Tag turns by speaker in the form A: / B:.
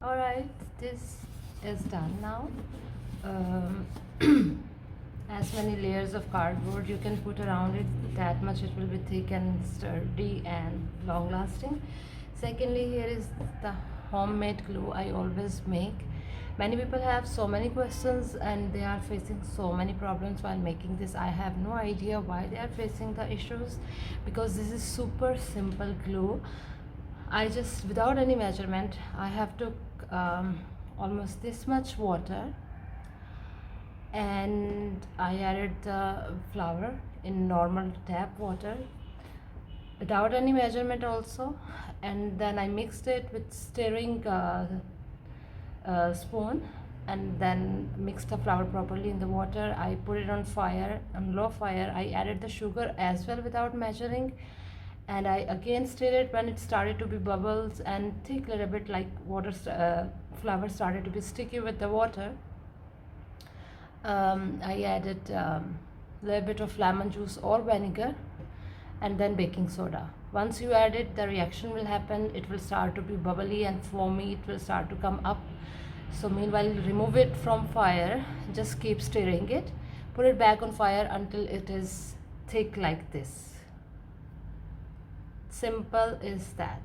A: Alright, this is done now. Um, as many layers of cardboard you can put around it, that much it will be thick and sturdy and long lasting. Secondly, here is the homemade glue I always make. Many people have so many questions and they are facing so many problems while making this. I have no idea why they are facing the issues, because this is super simple glue. I just, without any measurement, I have took almost this much water, and I added the flour in normal tap water without any measurement also, and then I mixed it with stirring spoon, and then mixed the flour properly in the water. I put it on fire, on low fire. I added the sugar as well without measuring, and I again stirred it. When it started to be bubbles and thick, little bit like water, flour started to be sticky with the water, I added little bit of lemon juice or vinegar, and then baking soda. Once you add it, the reaction will happen. It will start to be bubbly and foamy. It will start to come up. So meanwhile, remove it from fire. Just keep stirring it. Put it back on fire until it is thick like this. Simple is that.